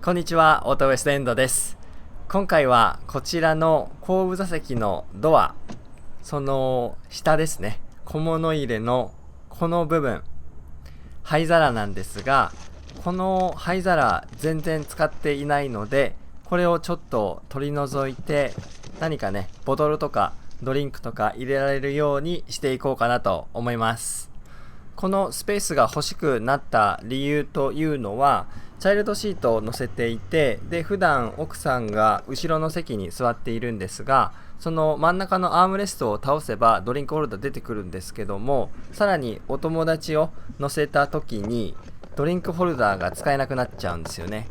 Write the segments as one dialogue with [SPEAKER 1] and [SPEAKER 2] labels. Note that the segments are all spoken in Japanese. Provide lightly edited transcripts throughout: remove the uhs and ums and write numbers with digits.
[SPEAKER 1] こんにちは、オートウエストエンドです。今回はこちらの後部座席のドア、その下ですね、小物入れのこの部分、灰皿なんですが、この灰皿全然使っていないので、これをちょっと取り除いて、何かね、ボトルとかドリンクとか入れられるようにしていこうかなと思います。このスペースが欲しくなった理由というのは、チャイルドシートを乗せていて、で普段奥さんが後ろの席に座っているんですが、その真ん中のアームレストを倒せばドリンクホルダー出てくるんですけども、さらにお友達を乗せた時にドリンクホルダーが使えなくなっちゃうんですよね。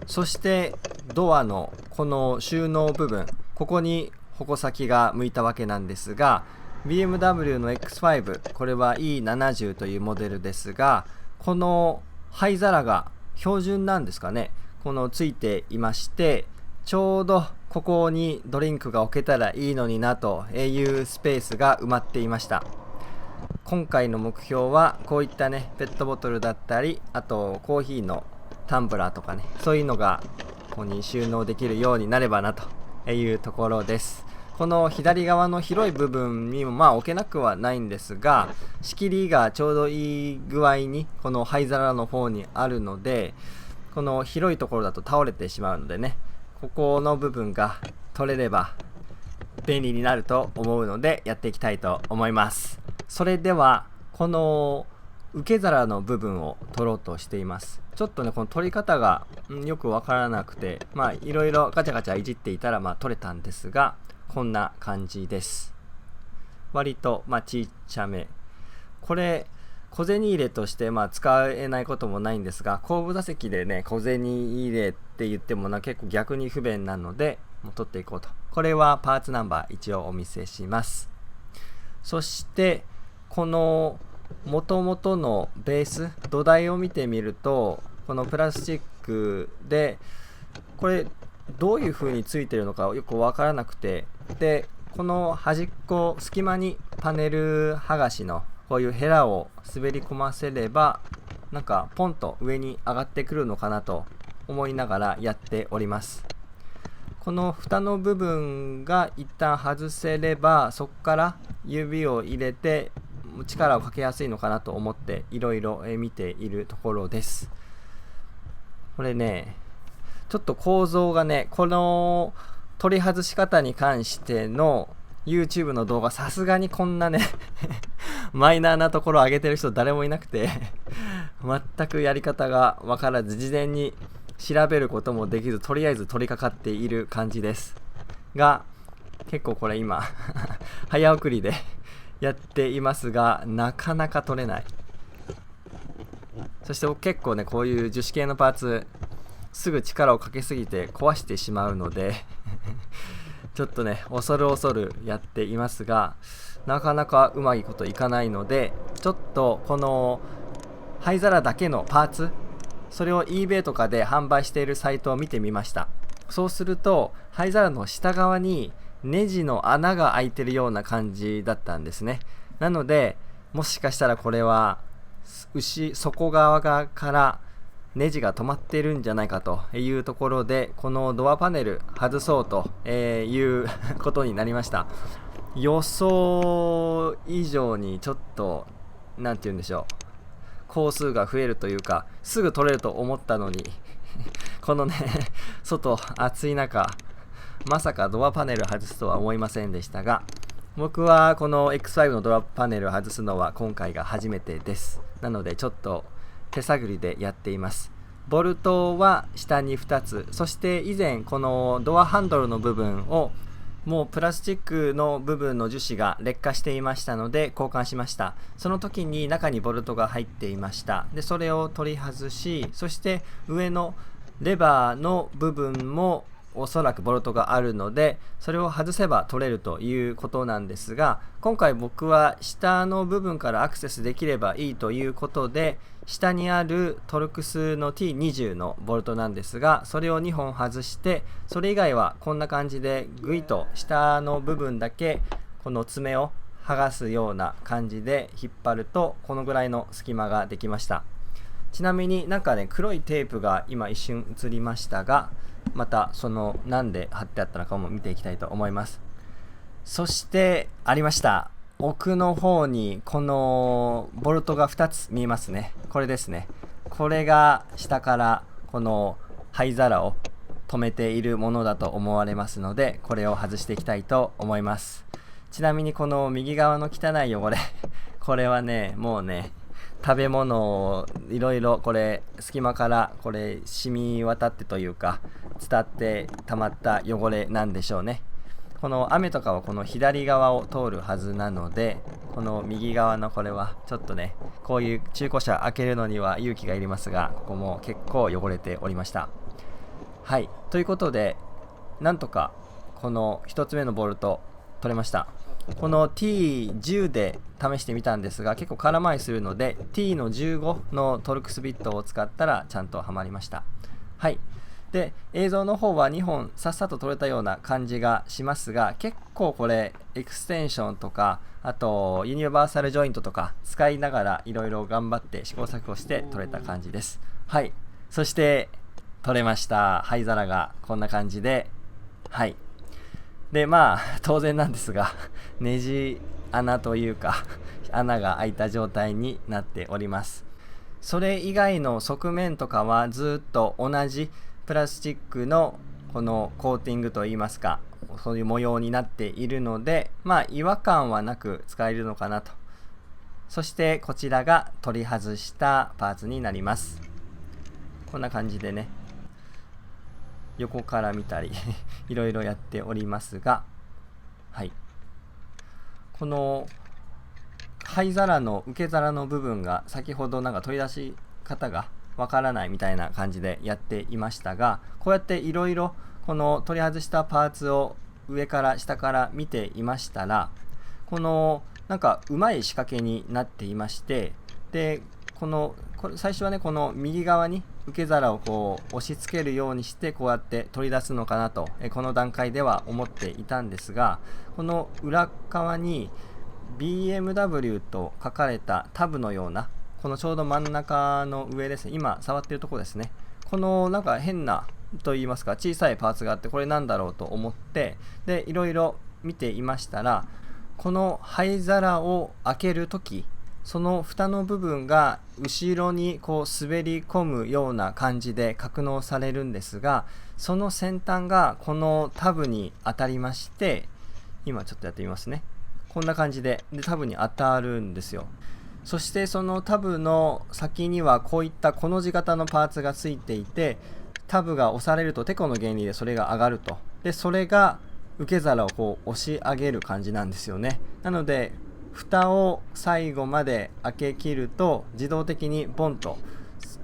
[SPEAKER 1] そしてドアのこの収納部分、ここに矛先が向いたわけなんですが、 BMW の X5、 これは E70 というモデルですが、この灰皿が標準なんですかね、このついていまして、ちょうどここにドリンクが置けたらいいのになというスペースが埋まっていました。今回の目標はこういったね、ペットボトルだったり、あとコーヒーのタンブラーとかね、そういうのがここに収納できるようになればなというところです。この左側の広い部分にも置けなくはないんですが、仕切りがちょうどいい具合にこの灰皿の方にあるので、この広いところだと倒れてしまうのでね、ここの部分が取れれば便利になると思うので、やっていきたいと思います。それではこの受け皿の部分を取ろうとしています。ちょっとね、この取り方がよくわからなくて、いろいろガチャガチャいじっていたら取れたんですが、こんな感じです。割とちっちゃめ。これ小銭入れとして使えないこともないんですが、後部座席でね、小銭入れって言っても結構逆に不便なので、もう取っていこうと。これはパーツナンバー一応お見せします。そしてこの元々のベース土台を見てみると、このプラスチックで、これどういう風についてるのかよくわからなくて、でこの端っこ隙間にパネル剥がしのこういうヘラを滑り込ませれば、なんかポンと上に上がってくるのかなと思いながらやっております。この蓋の部分が一旦外せれば、そこから指を入れて力をかけやすいのかなと思っていろいろ見ているところです。これね、ちょっと構造がね、この取り外し方に関しての YouTube の動画、さすがにこんなねマイナーなところを上げてる人誰もいなくて全くやり方が分からず、事前に調べることもできず、とりあえず取り掛かっている感じですが、結構これ今早送りでやっていますが、なかなか取れない。そして結構ね、こういう樹脂系のパーツすぐ力をかけすぎて壊してしまうのでちょっとね、恐る恐るやっていますが、なかなかうまいこといかないので、ちょっとこの灰皿だけのパーツ、それを eBay とかで販売しているサイトを見てみました。そうすると灰皿の下側にネジの穴が開いてるような感じだったんですね。なのでもしかしたらこれは底側からネジが止まっているんじゃないかというところで、このドアパネル外そうということになりました。予想以上にちょっとなんて言うんでしょう、工数が増えるというか、すぐ取れると思ったのにこのね外暑い中、まさかドアパネル外すとは思いませんでしたが、僕はこの X5 のドアパネル外すのは今回が初めてです。なのでちょっと手探りでやっています。ボルトは下に2つ、そして以前このドアハンドルの部分をもうプラスチックの部分の樹脂が劣化していましたので交換しました。その時に中にボルトが入っていました。でそれを取り外し、そして上のレバーの部分もおそらくボルトがあるので、それを外せば取れるということなんですが、今回僕は下の部分からアクセスできればいいということで、下にあるトルクスの T20 のボルトなんですが、それを2本外して、それ以外はこんな感じでグイッと下の部分だけこの爪を剥がすような感じで引っ張ると、このぐらいの隙間ができました。ちなみになんかね、黒いテープが今一瞬映りましたが、またそのなんで貼ってあったのかも見ていきたいと思います。そしてありました。奥の方にこのボルトが2つ見えますね。これですね。これが下からこの灰皿を止めているものだと思われますので、これを外していきたいと思います。ちなみにこの右側の汚い汚れこれはね、もうね、食べ物をいろいろこれ隙間からこれ染み渡ってというか伝って溜まった汚れなんでしょうね。この雨とかはこの左側を通るはずなので、この右側のこれはちょっとね、こういう中古車開けるのには勇気がいりますが、ここも結構汚れておりました。はい、ということでなんとかこの1つ目のボルト取れました。この T10 で試してみたんですが、結構空回りするので T の15のトルクスビットを使ったらちゃんとはまりました。はい。で、映像の方は2本さっさと撮れたような感じがしますが、結構これエクステンションとか、あとユニバーサルジョイントとか使いながらいろいろ頑張って試行錯誤して撮れた感じです。はい。そして撮れました。灰皿がこんな感じで、はい。で、まあ当然なんですが、ネジ穴というか穴が開いた状態になっております。それ以外の側面とかはずっと同じプラスチックのこのコーティングといいますか、そういう模様になっているので、まあ違和感はなく使えるのかなと。そしてこちらが取り外したパーツになります。こんな感じでね、横から見たりいろいろやっておりますが、はい、この灰皿の受け皿の部分が先ほどなんか取り出し方がわからないみたいな感じでやっていましたが、こうやっていろいろこの取り外したパーツを上から下から見ていましたら、このなんかうまい仕掛けになっていまして、でこれ最初はね、この右側に受け皿をこう押し付けるようにしてこうやって取り出すのかなとこの段階では思っていたんですが、この裏側に BMW と書かれたタブのような、このちょうど真ん中の上ですね、今触っているところですね、このなんか変なと言いますか小さいパーツがあって、これなんだろうと思って、でいろいろ見ていましたら、この灰皿を開けるとき、その蓋の部分が後ろにこう滑り込むような感じで格納されるんですが、その先端がこのタブに当たりまして、今ちょっとやってみますね。こんな感じでタブに当たるんですよ。そしてそのタブの先にはこういったコの字型のパーツがついていて、タブが押されるとテコの原理でそれが上がると。でそれが受け皿をこう押し上げる感じなんですよね。なので蓋を最後まで開け切ると自動的にボンと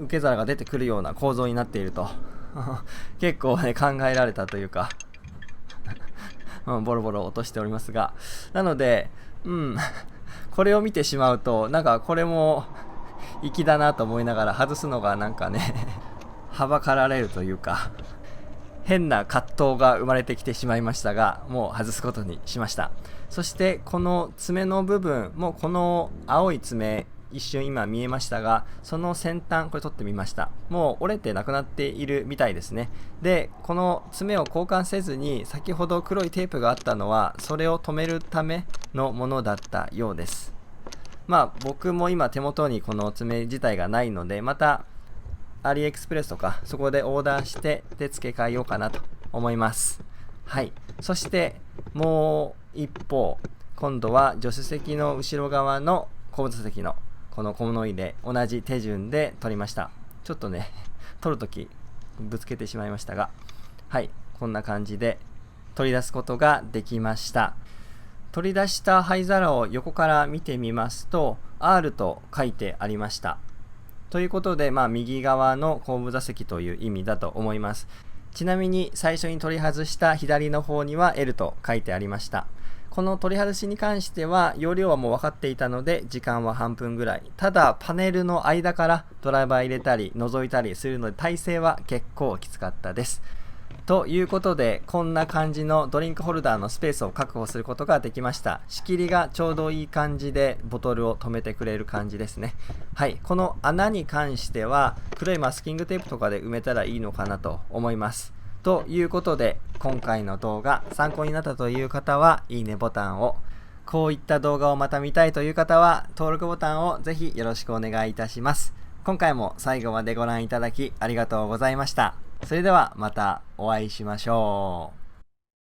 [SPEAKER 1] 受け皿が出てくるような構造になっていると結構ね考えられたというかボロボロ落としておりますが、なのでこれを見てしまうとなんかこれも粋だなと思いながら外すのがなんかねはばかられるというか変な葛藤が生まれてきてしまいましたが、もう外すことにしました。そしてこの爪の部分も、この青い爪一瞬今見えましたが、その先端これ取ってみました。もう折れてなくなっているみたいですね。でこの爪を交換せずに先ほど黒いテープがあったのはそれを止めるためのものだったようです。まあ僕も今手元にこの爪自体がないので、またアリエクスプレスとかそこでオーダーしてで付け替えようかなと思います。はい。そしてもう一方、今度は助手席の後ろ側の後部座席のこの小物入れ、同じ手順で取りました。ちょっとね取るときぶつけてしまいましたが、はい、こんな感じで取り出すことができました。取り出した灰皿を横から見てみますと R と書いてありました。ということで、右側の後部座席という意味だと思います。ちなみに最初に取り外した左の方には L と書いてありました。この取り外しに関しては容量はもう分かっていたので時間は半分ぐらい。ただパネルの間からドライバー入れたり覗いたりするので体勢は結構きつかったです。ということで、こんな感じのドリンクホルダーのスペースを確保することができました。仕切りがちょうどいい感じでボトルを留めてくれる感じですね。はい、この穴に関しては黒いマスキングテープとかで埋めたらいいのかなと思います。ということで、今回の動画参考になったという方はいいねボタンを、こういった動画をまた見たいという方は登録ボタンをぜひよろしくお願いいたします。今回も最後までご覧いただきありがとうございました。それではまたお会いしましょう。